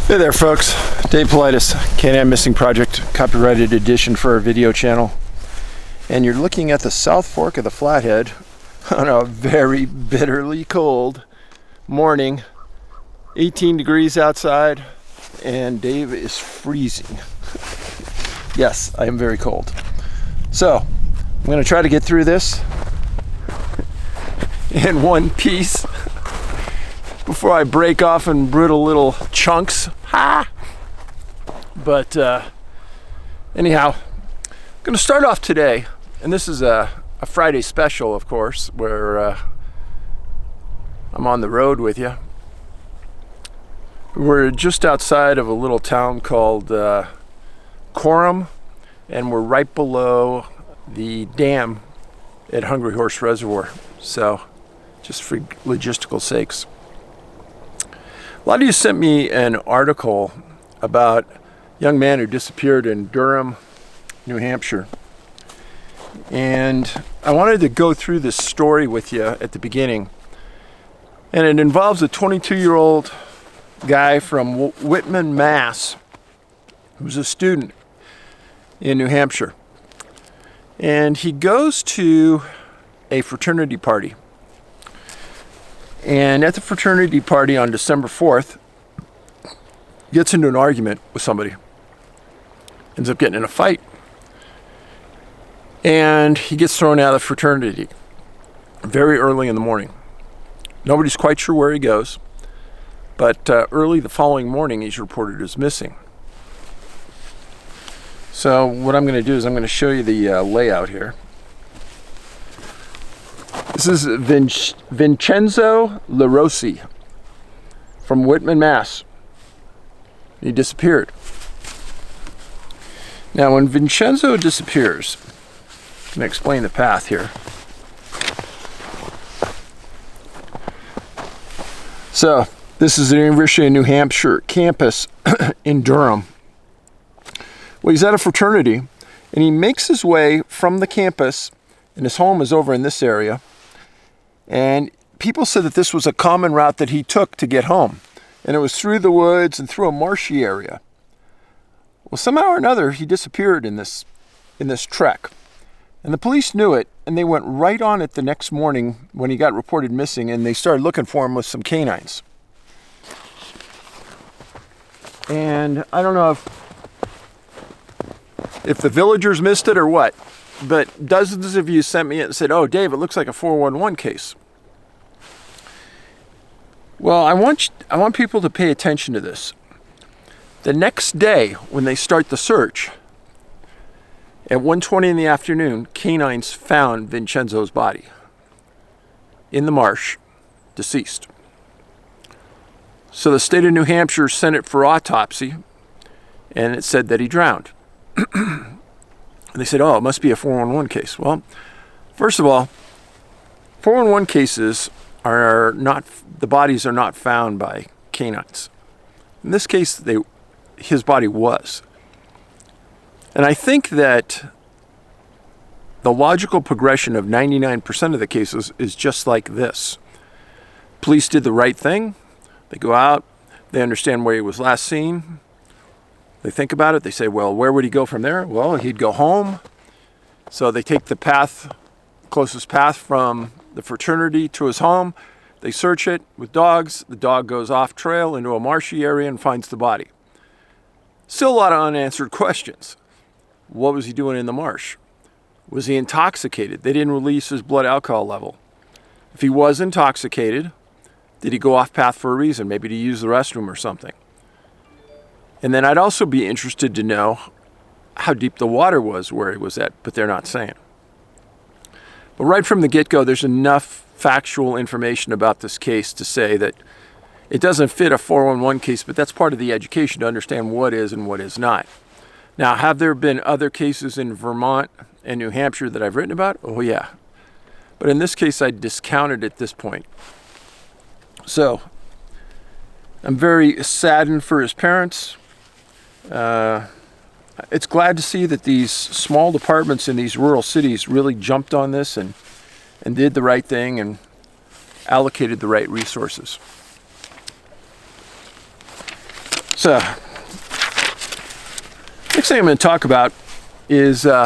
Hey there folks, David Paulides, Canammissing Project, copyrighted edition for our video channel. And you're looking at the South Fork of the Flathead on a very bitterly cold morning. 18 degrees outside and Dave is freezing. Yes, I am very cold. So, I'm going to try to get through this in one piece before I break off in brutal little chunks. But anyhow, I'm going to start off today, and this is a Friday special, of course, where I'm on the road with you. We're just outside of a little town called Durham, and we're right below the dam at Hungry Horse Reservoir. So, just for logistical sakes. A lot of you sent me an article about a young man who disappeared in Durham, New Hampshire. And I wanted to go through this story with you at the beginning. And it involves a 22-year-old guy from Whitman, Mass, who's a student in New Hampshire. And he goes to a fraternity party. And at the fraternity party on December 4th, gets into an argument with somebody. Ends up getting in a fight. And he gets thrown out of the fraternity very early in the morning. Nobody's quite sure where he goes. But early the following morning, he's reported as missing. So what I'm going to do is I'm going to show you the layout here. This is Vincenzo Lirosi from Whitman, Mass. He disappeared. Now, when Vincenzo disappears, I'm going to explain the path here. So, this is the University of New Hampshire campus in Durham. Well, he's at a fraternity, and he makes his way from the campus, and his home is over in this area. And people said that this was a common route that he took to get home. And it was through the woods and through a marshy area. Well, somehow or another, he disappeared in this trek. And the police knew it, and they went right on it the next morning when he got reported missing, and they started looking for him with some canines. And I don't know if the villagers missed it or what, but dozens of you sent me it and said, "Oh, Dave, it looks like a 411 case." Well, I want people to pay attention to this. The next day, when they start the search, at 1:20 in the afternoon, canines found Vincenzo's body in the marsh, deceased. So the state of New Hampshire sent it for autopsy, and it said that he drowned. They said, "Oh, it must be a 411 case." Well, first of all, 411 cases are not, the bodies are not found by canines. In this case, his body was. And I think that the logical progression of 99% of the cases is just like this. Police did the right thing. They go out, they understand where he was last seen. They think about it, they say, well, where would he go from there? Well, he'd go home. So they take the closest path from the fraternity to his home. They search it with dogs. The dog goes off trail into a marshy area and finds the body. Still a lot of unanswered questions. What was he doing in the marsh? Was he intoxicated? They didn't release his blood alcohol level. If he was intoxicated, did he go off path for a reason? Maybe to use the restroom or something. And then I'd also be interested to know how deep the water was where he was at, but they're not saying. But right from the get-go, there's enough factual information about this case to say that it doesn't fit a 411 case, but that's part of the education to understand what is and what is not. Now, have there been other cases in Vermont and New Hampshire that I've written about? Oh, yeah. But in this case, I discounted at this point. So, I'm very saddened for his parents. It's glad to see that these small departments in these rural cities really jumped on this and did the right thing and allocated the right resources. So, next thing I'm going to talk about is there's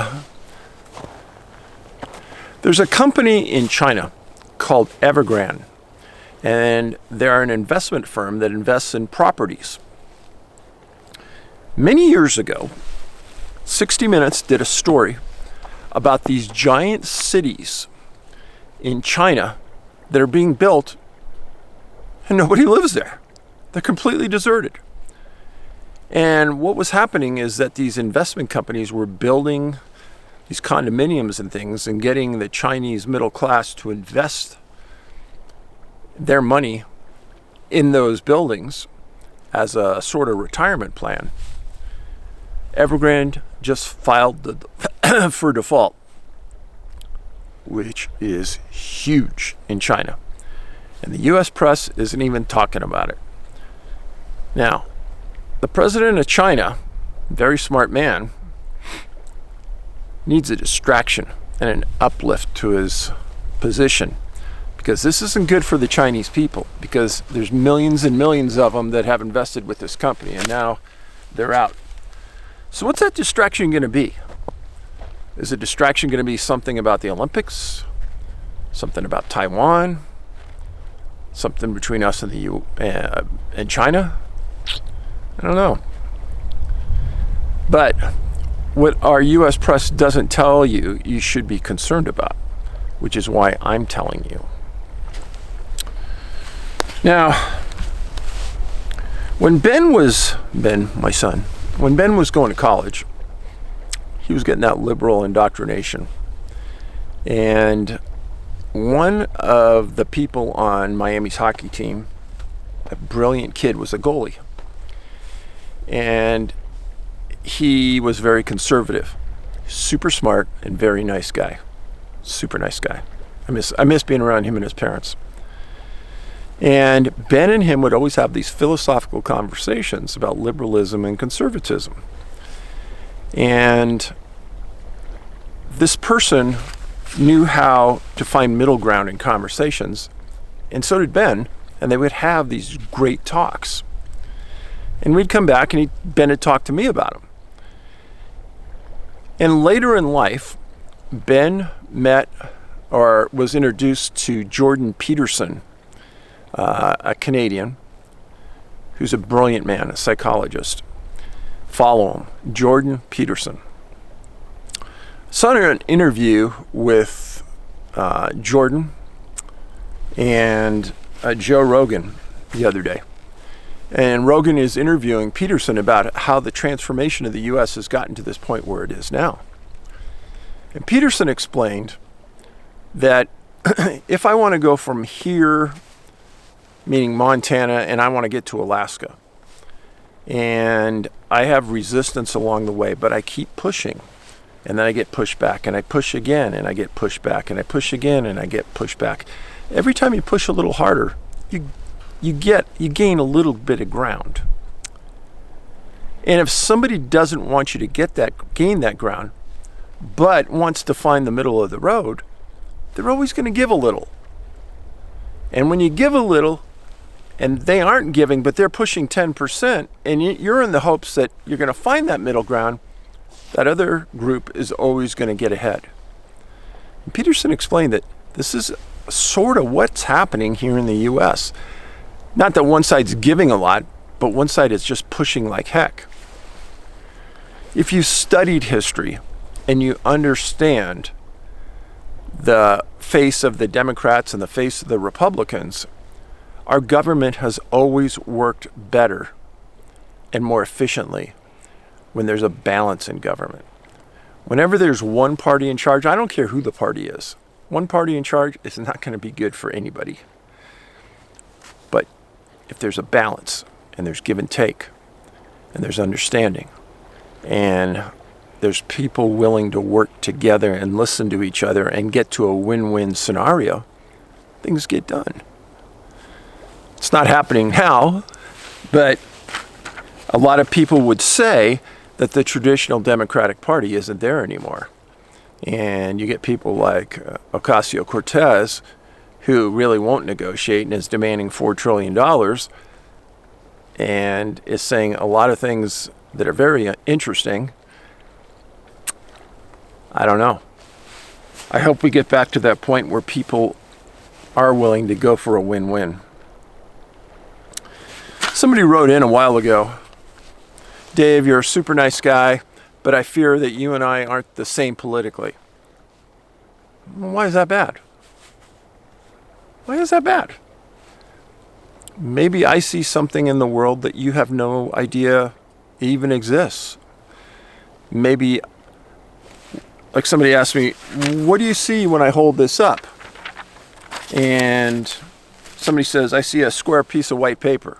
a company in China called Evergrande, and they're an investment firm that invests in properties. Many years ago, 60 Minutes did a story about these giant cities in China that are being built and nobody lives there. They're completely deserted. And what was happening is that these investment companies were building these condominiums and things and getting the Chinese middle class to invest their money in those buildings as a sort of retirement plan. Evergrande just filed for default, which is huge in China. And the U.S. press isn't even talking about it. Now, the president of China, very smart man, needs a distraction and an uplift to his position, because this isn't good for the Chinese people, because there's millions and millions of them that have invested with this company and now they're out. So what's that distraction going to be? Is the distraction going to be something about the Olympics? Something about Taiwan? Something between us and and China? I don't know. But what our U.S. press doesn't tell you, you should be concerned about, which is why I'm telling you. Now, when Ben, my son, when Ben was going to college, he was getting that liberal indoctrination. And one of the people on Miami's hockey team, a brilliant kid, was a goalie. And he was very conservative, super smart, and very nice guy. Super nice guy. I miss being around him and his parents. And Ben and him would always have these philosophical conversations about liberalism and conservatism. And this person knew how to find middle ground in conversations, and so did Ben, and they would have these great talks. And we'd come back and Ben had talked to me about them. And later in life, Ben met or was introduced to Jordan Peterson, a Canadian who's a brilliant man, a psychologist. Follow him, Jordan Peterson. Saw an interview with Jordan and Joe Rogan the other day. And Rogan is interviewing Peterson about how the transformation of the U.S. has gotten to this point where it is now. And Peterson explained that if I want to go from here, meaning Montana, and I want to get to Alaska, and I have resistance along the way, but I keep pushing, and then I get pushed back, and I push again, and I get pushed back, and I push again, and I get pushed back. Every time you push a little harder, you gain a little bit of ground. And if somebody doesn't want you to gain that ground, but wants to find the middle of the road, they're always going to give a little. And when you give a little, and they aren't giving, but they're pushing 10%, and you're in the hopes that you're going to find that middle ground, that other group is always going to get ahead. And Peterson explained that this is sort of what's happening here in the U.S. Not that one side's giving a lot, but one side is just pushing like heck. If you studied history and you understand the face of the Democrats and the face of the Republicans, our government has always worked better and more efficiently when there's a balance in government. Whenever there's one party in charge, I don't care who the party is, one party in charge is not going to be good for anybody. But if there's a balance and there's give and take and there's understanding and there's people willing to work together and listen to each other and get to a win-win scenario, things get done. It's not happening now, but a lot of people would say that the traditional Democratic Party isn't there anymore. And you get people like Ocasio-Cortez, who really won't negotiate and is demanding $4 trillion. and is saying a lot of things that are very interesting. I don't know. I hope we get back to that point where people are willing to go for a win-win. Somebody wrote in a while ago, Dave, you're a super nice guy, but I fear that you and I aren't the same politically. Why is that bad? Why is that bad? Maybe I see something in the world that you have no idea even exists. Maybe, like somebody asked me, what do you see when I hold this up? And somebody says, I see a square piece of white paper.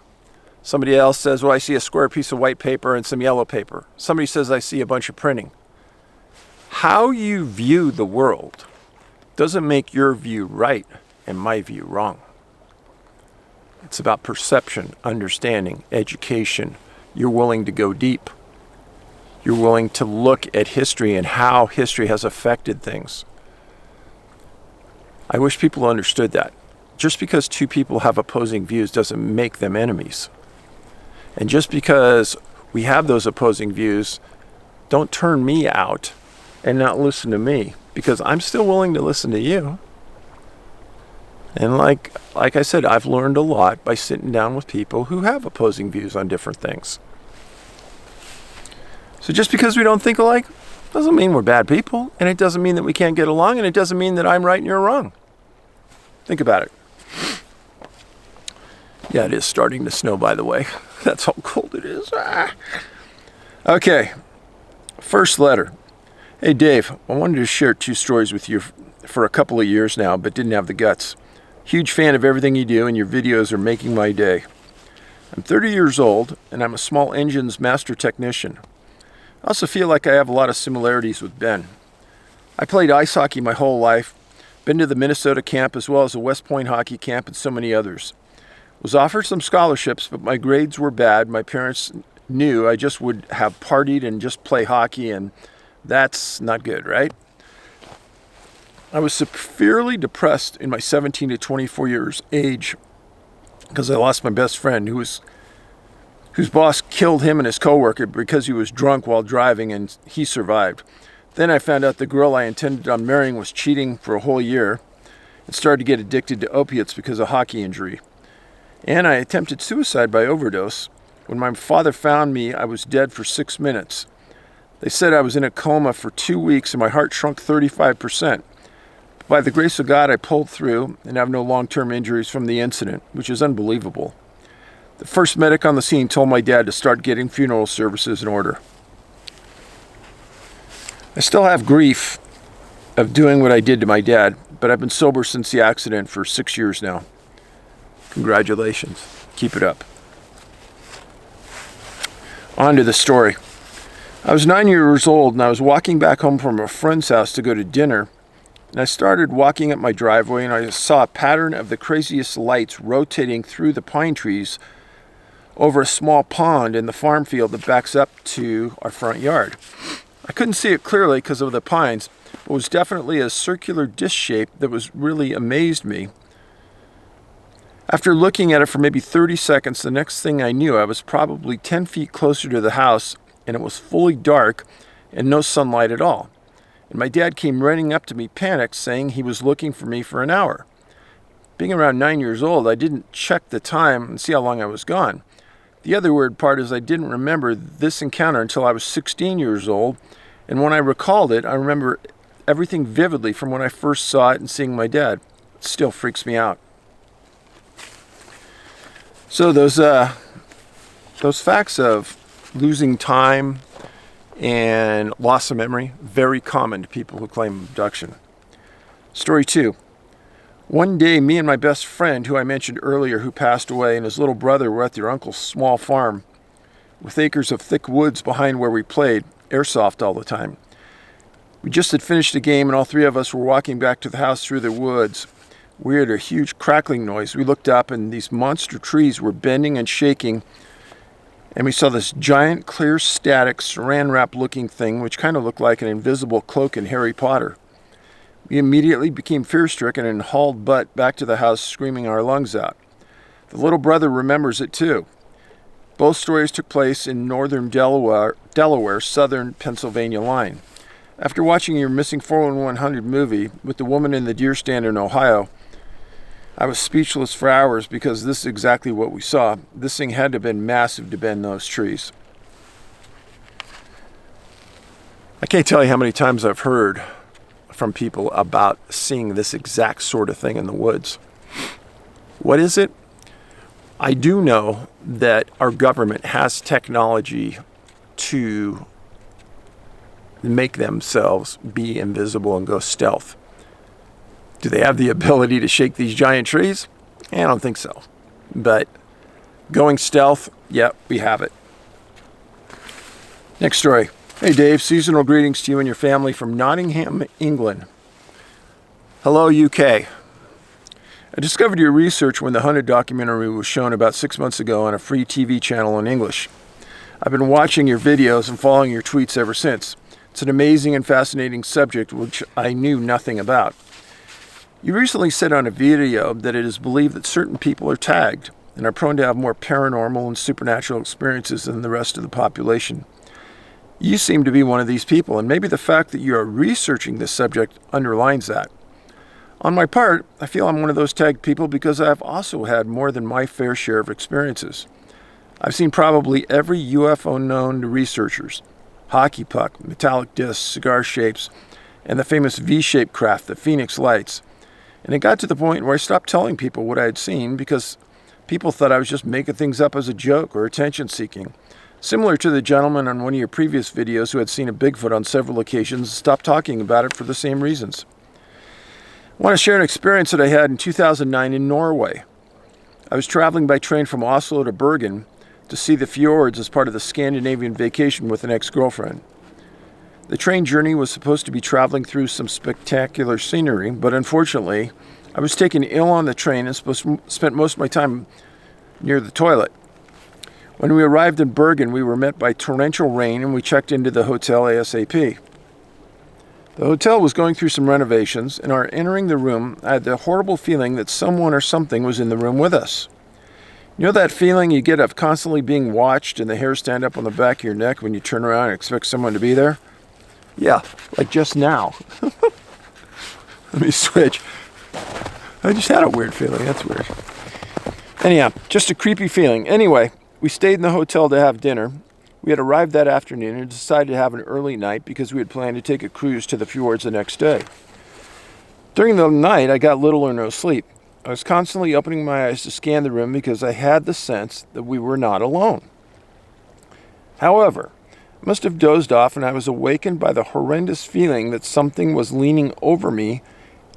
Somebody else says, well, I see a square piece of white paper and some yellow paper. Somebody says, I see a bunch of printing. How you view the world doesn't make your view right and my view wrong. It's about perception, understanding, education. You're willing to go deep. You're willing to look at history and how history has affected things. I wish people understood that. Just because two people have opposing views doesn't make them enemies. And just because we have those opposing views, don't turn me out and not listen to me, because I'm still willing to listen to you. And like I said, I've learned a lot by sitting down with people who have opposing views on different things. So just because we don't think alike doesn't mean we're bad people, and it doesn't mean that we can't get along, and it doesn't mean that I'm right and you're wrong. Think about it. Yeah, it is starting to snow, by the way. That's how cold it is. Okay, first letter. Hey, Dave, I wanted to share 2 stories with you for a couple of years now, but didn't have the guts. Huge fan of everything you do, and your videos are making my day. I'm 30 years old, and I'm a small engines master technician. I also feel like I have a lot of similarities with Ben. I played ice hockey my whole life, been to the Minnesota camp as well as the West Point hockey camp and so many others. Was offered some scholarships, but my grades were bad. My parents knew I just would have partied and just play hockey, and that's not good, right? I was severely depressed in my 17 to 24 years age because I lost my best friend whose boss killed him and his coworker because he was drunk while driving, and he survived. Then I found out the girl I intended on marrying was cheating for a whole year and started to get addicted to opiates because of hockey injury. And I attempted suicide by overdose. When my father found me, I was dead for 6 minutes. They said I was in a coma for 2 weeks and my heart shrunk 35%. By the grace of God, I pulled through and have no long-term injuries from the incident, which is unbelievable. The first medic on the scene told my dad to start getting funeral services in order. I still have grief of doing what I did to my dad, but I've been sober since the accident for 6 years now. Congratulations. Keep it up. On to the story. I was 9 years old and I was walking back home from a friend's house to go to dinner, and I started walking up my driveway and I saw a pattern of the craziest lights rotating through the pine trees over a small pond in the farm field that backs up to our front yard. I couldn't see it clearly because of the pines, but it was definitely a circular disc shape that was really amazed me. After looking at it for maybe 30 seconds, the next thing I knew, I was probably 10 feet closer to the house, and it was fully dark and no sunlight at all. And my dad came running up to me, panicked, saying he was looking for me for an hour. Being around 9 years old, I didn't check the time and see how long I was gone. The other weird part is I didn't remember this encounter until I was 16 years old, and when I recalled it, I remember everything vividly from when I first saw it and seeing my dad. It still freaks me out. So those facts of losing time and loss of memory, very common to people who claim abduction. Story 2. One day, me and my best friend, who I mentioned earlier, who passed away, and his little brother were at their uncle's small farm with acres of thick woods behind where we played airsoft all the time. We just had finished the game, and all 3 of us were walking back to the house through the woods. We heard a huge crackling noise. We looked up, and these monster trees were bending and shaking, and we saw this giant, clear, static, saran wrap looking thing, which kind of looked like an invisible cloak in Harry Potter. We immediately became fear-stricken and hauled butt back to the house, screaming our lungs out. The little brother remembers it too. Both stories took place in northern Delaware, southern Pennsylvania line. After watching your Missing 41100 movie with the woman in the deer stand in Ohio, I was speechless for hours because this is exactly what we saw. This thing had to have been massive to bend those trees. I can't tell you how many times I've heard from people about seeing this exact sort of thing in the woods. What is it? I do know that our government has technology to make themselves be invisible and go stealth. Do they have the ability to shake these giant trees? I don't think so. But going stealth, yep, we have it. Next story. Hey Dave, seasonal greetings to you and your family from Nottingham, England. Hello, UK. I discovered your research when the Hunted documentary was shown about 6 months ago on a free TV channel in English. I've been watching your videos and following your tweets ever since. It's an amazing and fascinating subject which I knew nothing about. You recently said on a video that it is believed that certain people are tagged and are prone to have more paranormal and supernatural experiences than the rest of the population. You seem to be one of these people, and maybe the fact that you are researching this subject underlines that. On my part, I feel I'm one of those tagged people because I have also had more than my fair share of experiences. I've seen probably every UFO known to researchers: hockey puck, metallic discs, cigar shapes, and the famous V-shaped craft, the Phoenix Lights. And it got to the point where I stopped telling people what I had seen because people thought I was just making things up as a joke or attention seeking. Similar to the gentleman on one of your previous videos who had seen a Bigfoot on several occasions and stopped talking about it for the same reasons. I want to share an experience that I had in 2009 in Norway. I was traveling by train from Oslo to Bergen to see the fjords as part of the Scandinavian vacation with an ex-girlfriend. The train journey was supposed to be traveling through some spectacular scenery, but unfortunately, I was taken ill on the train and spent most of my time near the toilet. When we arrived in Bergen, we were met by torrential rain and we checked into the hotel ASAP. The hotel was going through some renovations, and on entering the room, I had the horrible feeling that someone or something was in the room with us. You know that feeling you get of constantly being watched and the hair stand up on the back of your neck when you turn around and expect someone to be there? Yeah, like just now. Let me switch. I just had a weird feeling. That's weird. Anyhow, just a creepy feeling. Anyway, we stayed in the hotel to have dinner. We had arrived that afternoon and decided to have an early night because we had planned to take a cruise to the fjords the next day. During the night, I got little or no sleep. I was constantly opening my eyes to scan the room because I had the sense that we were not alone. However, I must have dozed off and I was awakened by the horrendous feeling that something was leaning over me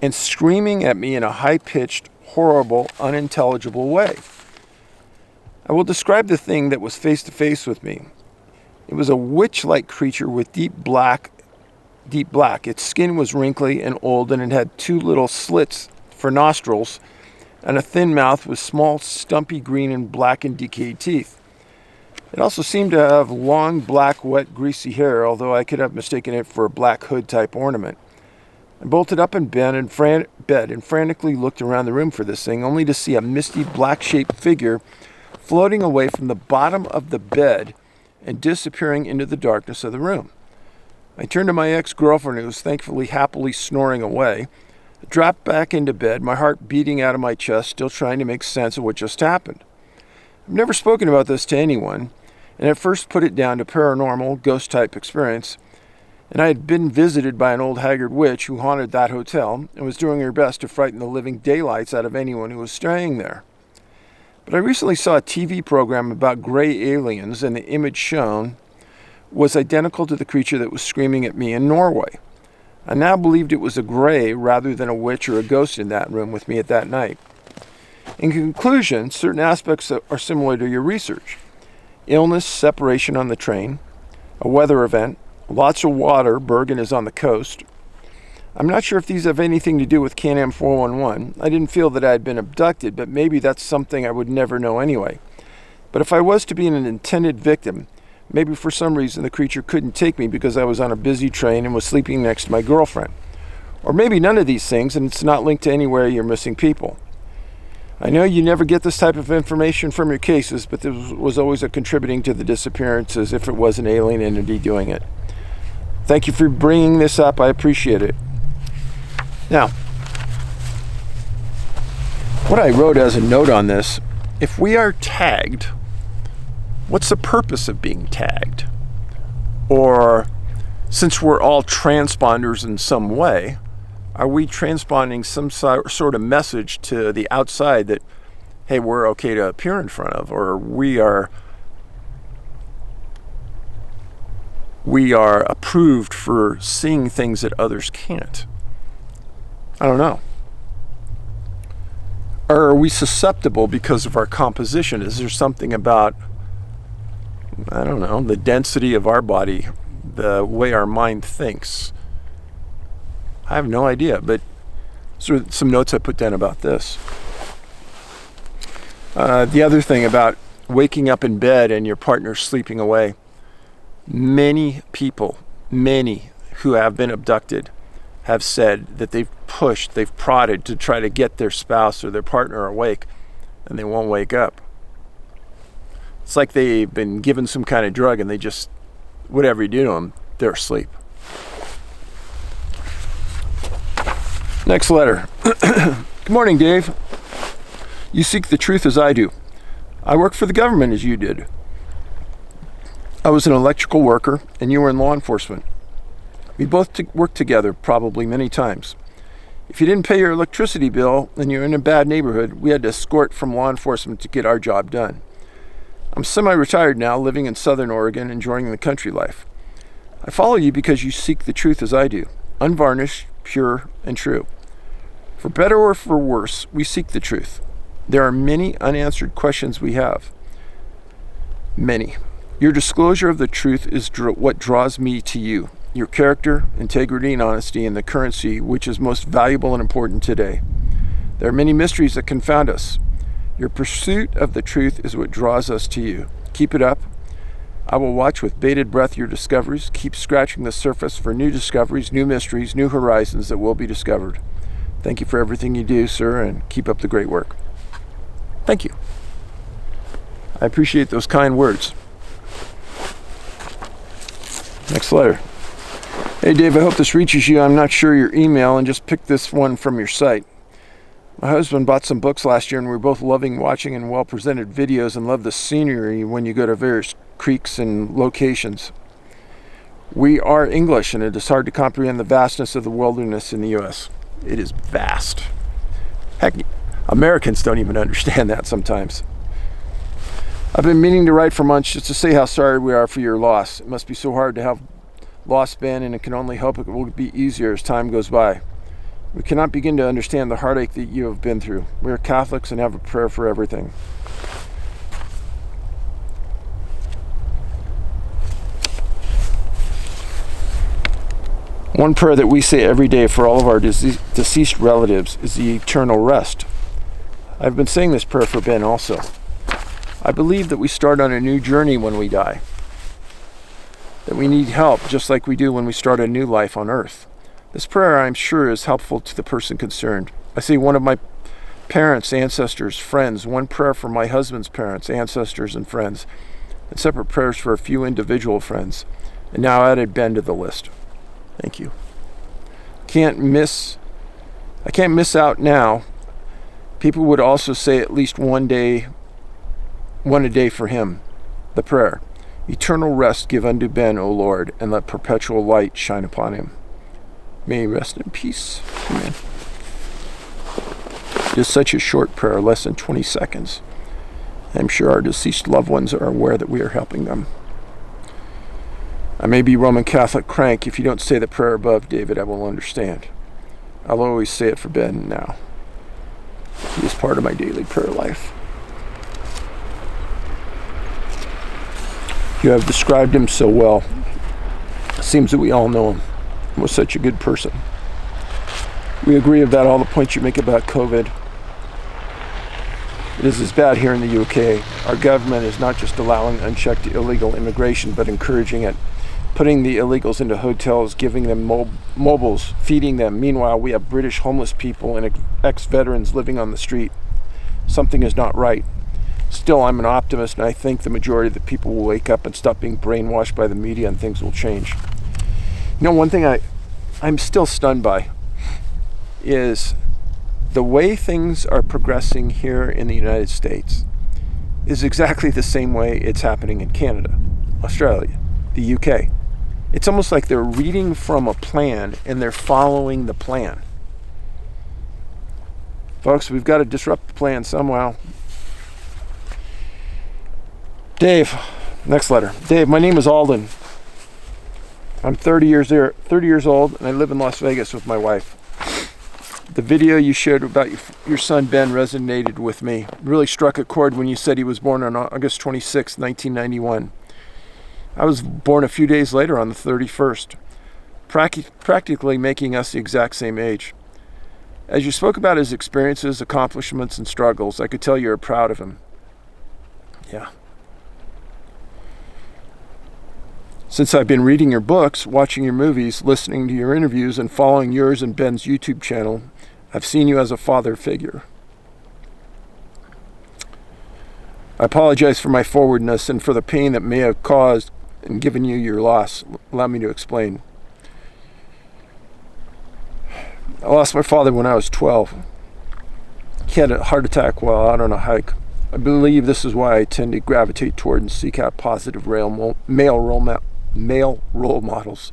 and screaming at me in a high-pitched, horrible, unintelligible way. I will describe the thing that was face-to-face with me. It was a witch-like creature with deep black. Its skin was wrinkly and old, and it had two little slits for nostrils and a thin mouth with small, stumpy green and black and decayed teeth. It also seemed to have long, black, wet, greasy hair, although I could have mistaken it for a black hood-type ornament. I bolted up in bed and frantically looked around the room for this thing, only to see a misty, black-shaped figure floating away from the bottom of the bed and disappearing into the darkness of the room. I turned to my ex-girlfriend, who was thankfully happily snoring away. I dropped back into bed, my heart beating out of my chest, still trying to make sense of what just happened. I've never spoken about this to anyone, and at first put it down to paranormal, ghost-type experience, and I had been visited by an old haggard witch who haunted that hotel and was doing her best to frighten the living daylights out of anyone who was staying there. But I recently saw a TV program about gray aliens, and the image shown was identical to the creature that was screaming at me in Norway. I now believed it was a gray rather than a witch or a ghost in that room with me at that night. In conclusion, certain aspects are similar to your research. Illness, separation on the train, a weather event, lots of water, Bergen is on the coast. I'm not sure if these have anything to do with Can-Am 411. I didn't feel that I had been abducted, but maybe that's something I would never know anyway. But if I was to be an intended victim, maybe for some reason the creature couldn't take me because I was on a busy train and was sleeping next to my girlfriend. Or maybe none of these things, and it's not linked to anywhere you're missing people. I know you never get this type of information from your cases, but this was always a contributing to the disappearance as if it was an alien entity doing it. Thank you for bringing this up. I appreciate it. Now, what I wrote as a note on this, if we are tagged, what's the purpose of being tagged? Or since we're all transponders in some way, are we transponding some sort of message to the outside that, hey, we're okay to appear in front of, or we are approved for seeing things that others can't? I don't know. Or are we susceptible because of our composition? Is there something about, I don't know, the density of our body, the way our mind thinks? I have no idea, but some notes I put down about this. The other thing about waking up in bed and your partner sleeping away. Many people, who have been abducted have said that they've pushed, they've prodded to try to get their spouse or their partner awake, and they won't wake up. It's like they've been given some kind of drug and they just, whatever you do to them, they're asleep. Next letter. Good morning, Dave. You seek the truth as I do. I work for the government as you did. I was an electrical worker and you were in law enforcement. We both worked together probably many times. If you didn't pay your electricity bill and you're in a bad neighborhood, we had to escort from law enforcement to get our job done. I'm semi-retired now, living in Southern Oregon, enjoying the country life. I follow you because you seek the truth as I do, unvarnished, pure, and true. For better or for worse, we seek the truth. There are many unanswered questions we have. Many. Your disclosure of the truth is what draws me to you. Your character, integrity, and honesty, and the currency which is most valuable and important today. There are many mysteries that confound us. Your pursuit of the truth is what draws us to you. Keep it up. I will watch with bated breath your discoveries. Keep scratching the surface for new discoveries, new mysteries, new horizons that will be discovered. Thank you for everything you do, sir, and keep up the great work. Thank you. I appreciate those kind words. Next letter. Hey, Dave, I hope this reaches you. I'm not sure your email, and just picked this one from your site. My husband bought some books last year, and we were both loving watching and well-presented videos and love the scenery when you go to various creeks and locations. We are English, and it is hard to comprehend the vastness of the wilderness in the U.S. It is vast. Heck, Americans don't even understand that sometimes. I've been meaning to write for months just to say how sorry we are for your loss. It must be so hard to have lost Ben, and it can only hope it will be easier as time goes by. We cannot begin to understand the heartache that you have been through. We are Catholics and have a prayer for everything. One prayer that we say every day for all of our deceased relatives is the eternal rest. I've been saying this prayer for Ben also. I believe that we start on a new journey when we die. That we need help just like we do when we start a new life on earth. This prayer, I'm sure, is helpful to the person concerned. I say one of my parents, ancestors, friends, one prayer for my husband's parents, ancestors, and friends, and separate prayers for a few individual friends, and now added Ben to the list. Thank you. I can't miss out now. People would also say at least one a day for him. The prayer. Eternal rest give unto Ben, O Lord, and let perpetual light shine upon him. May he rest in peace. Amen. It is such a short prayer, less than 20 seconds. I'm sure our deceased loved ones are aware that we are helping them. I may be Roman Catholic crank. If you don't say the prayer above, David, I will understand. I'll always say it for Ben now. He is part of my daily prayer life. You have described him so well. It seems that we all know him. He was such a good person. We agree about all the points you make about COVID. It is as bad here in the UK. Our government is not just allowing unchecked illegal immigration, but encouraging it. Putting the illegals into hotels, giving them mobiles, feeding them. Meanwhile, we have British homeless people and ex-veterans living on the street. something is not right. Still, I'm an optimist, and I think the majority of the people will wake up and stop being brainwashed by the media, and things will change. One thing I'm still stunned by is the way things are progressing here in the United States is exactly the same way it's happening in Canada, Australia, the UK. It's almost like they're reading from a plan and they're following the plan. Folks, we've got to disrupt the plan somehow. Dave, next letter. Dave, my name is Alden. I'm 30 years old, and I live in Las Vegas with my wife. The video you shared about your son Ben resonated with me. It really struck a chord when you said he was born on August 26, 1991. I was born a few days later on the 31st, practically making us the exact same age. As you spoke about his experiences, accomplishments, and struggles, I could tell you were proud of him. Yeah. Since I've been reading your books, watching your movies, listening to your interviews, and following yours and Ben's YouTube channel, I've seen you as a father figure. I apologize for my forwardness and for the pain that may have caused and given you your loss. Allow me to explain. I lost my father when I was 12. He had a heart attack while out on a hike. I believe this is why I tend to gravitate toward and seek out positive male role models.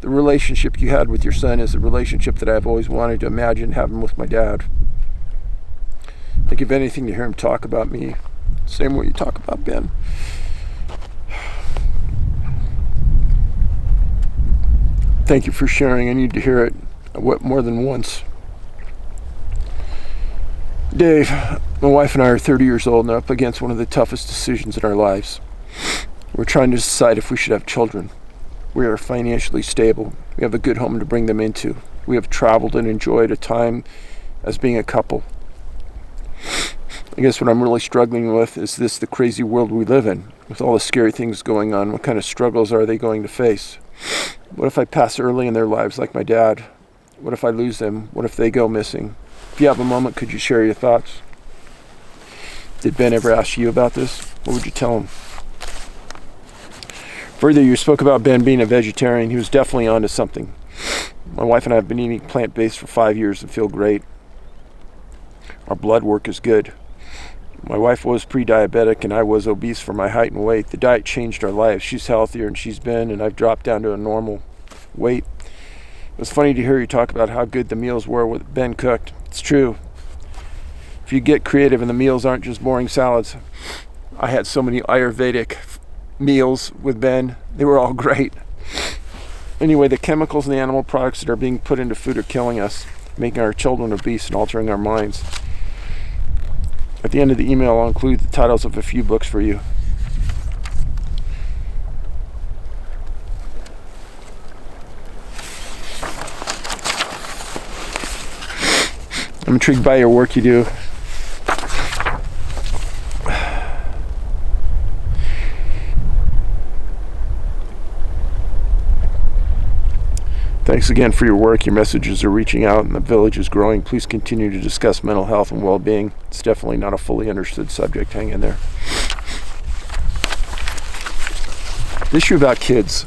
The relationship you had with your son is a relationship that I've always wanted to imagine having with my dad. I'd give anything to hear him talk about me, same way you talk about Ben. Thank you for sharing. I need to hear it more than once. Dave, my wife and I are 30 years old and up against one of the toughest decisions in our lives. We're trying to decide if we should have children. We are financially stable. We have a good home to bring them into. We have traveled and enjoyed a time as being a couple. I guess what I'm really struggling with is the crazy world we live in, with all the scary things going on. What kind of struggles are they going to face? What if I pass early in their lives like my dad? What if I lose them? What if they go missing? If you have a moment, could you share your thoughts? Did Ben ever ask you about this? What would you tell him? Further, you spoke about Ben being a vegetarian. He was definitely onto something. My wife and I have been eating plant-based for 5 years and feel great. Our blood work is good. My wife was pre-diabetic and I was obese for my height and weight. The diet changed our lives. She's healthier and she's been, and I've dropped down to a normal weight. It was funny to hear you talk about how good the meals were with Ben cooked. It's true. If you get creative and the meals aren't just boring salads. I had so many Ayurvedic meals with Ben. They were all great. Anyway, the chemicals and the animal products that are being put into food are killing us, making our children obese and altering our minds. At the end of the email, I'll include the titles of a few books for you. I'm intrigued by your work you do. Thanks again for your work. Your messages are reaching out and the village is growing. Please continue to discuss mental health and well-being. It's definitely not a fully understood subject. Hang in there. The issue about kids.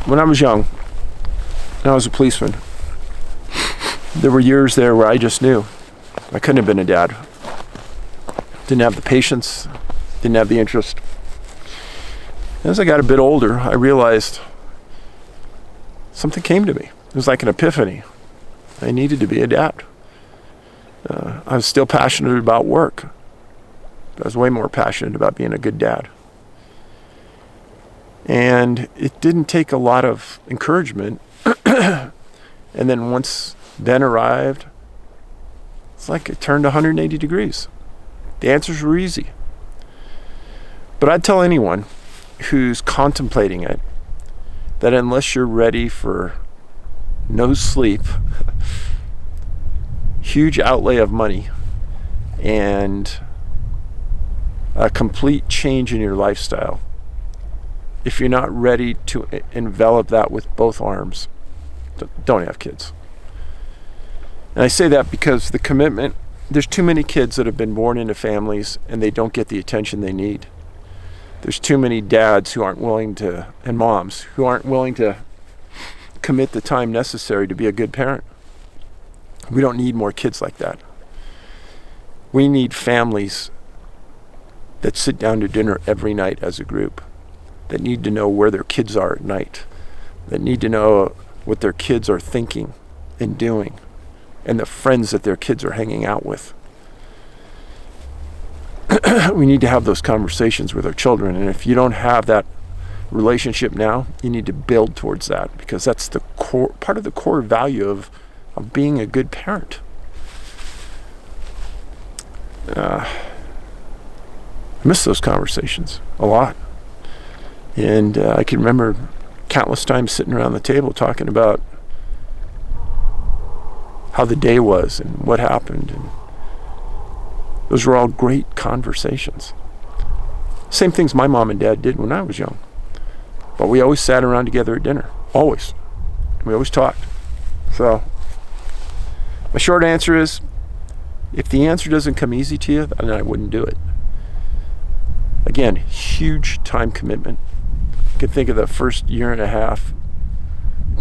When I was young, and I was a policeman, there were years there where I just knew I couldn't have been a dad. Didn't have the patience, didn't have the interest. As I got a bit older, I realized something came to me. It was like an epiphany. I needed to be a dad. I was still passionate about work. I was way more passionate about being a good dad. And it didn't take a lot of encouragement. And then once Ben arrived, it's like it turned 180 degrees. The answers were easy. But I'd tell anyone who's contemplating it that unless you're ready for no sleep, huge outlay of money, and a complete change in your lifestyle, if you're not ready to envelop that with both arms, don't have kids. And I say that because the commitment, there's too many kids that have been born into families and they don't get the attention they need. There's too many dads who aren't willing to, and moms who aren't willing to commit the time necessary to be a good parent. We don't need more kids like that. We need families that sit down to dinner every night as a group, that need to know where their kids are at night, that need to know what their kids are thinking and doing, and the friends that their kids are hanging out with. We need to have those conversations with our children, and if you don't have that relationship now, you need to build towards that, because that's the core, part of the core value of being a good parent. I miss those conversations a lot. And I can remember countless times sitting around the table talking about how the day was and what happened. And those were all great conversations. Same things my mom and dad did when I was young. But we always sat around together at dinner. Always. We always talked. So, my short answer is, if the answer doesn't come easy to you, then I wouldn't do it. Again, huge time commitment. I can think of the first year and a half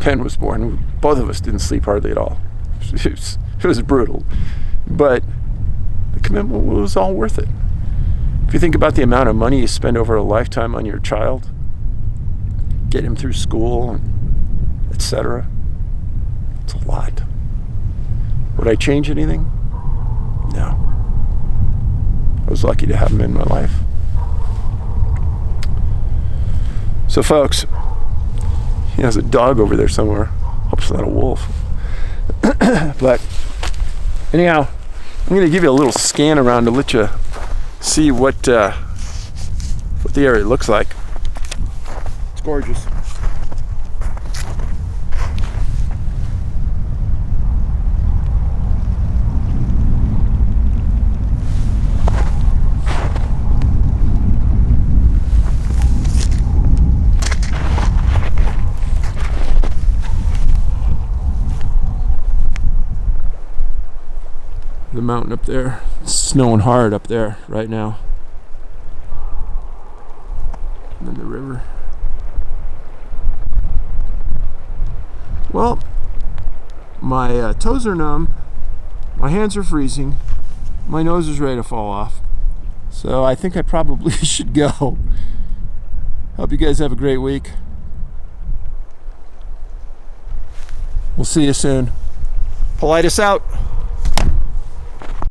Ben was born. Both of us didn't sleep hardly at all. It was brutal. But the commitment was all worth it. If you think about the amount of money you spend over a lifetime on your child, get him through school, etc., it's a lot. Would I change anything? No. I was lucky to have him in my life. So folks, he has a dog over there somewhere. Hope it's not a wolf. But anyhow, I'm going to give you a little scan around to let you see what the area looks like. It's gorgeous. The mountain up there. It's snowing hard up there right now. And then the river. Well, my toes are numb, my hands are freezing, my nose is ready to fall off. So I think I probably should go. Hope you guys have a great week. We'll see you soon. Paulides out.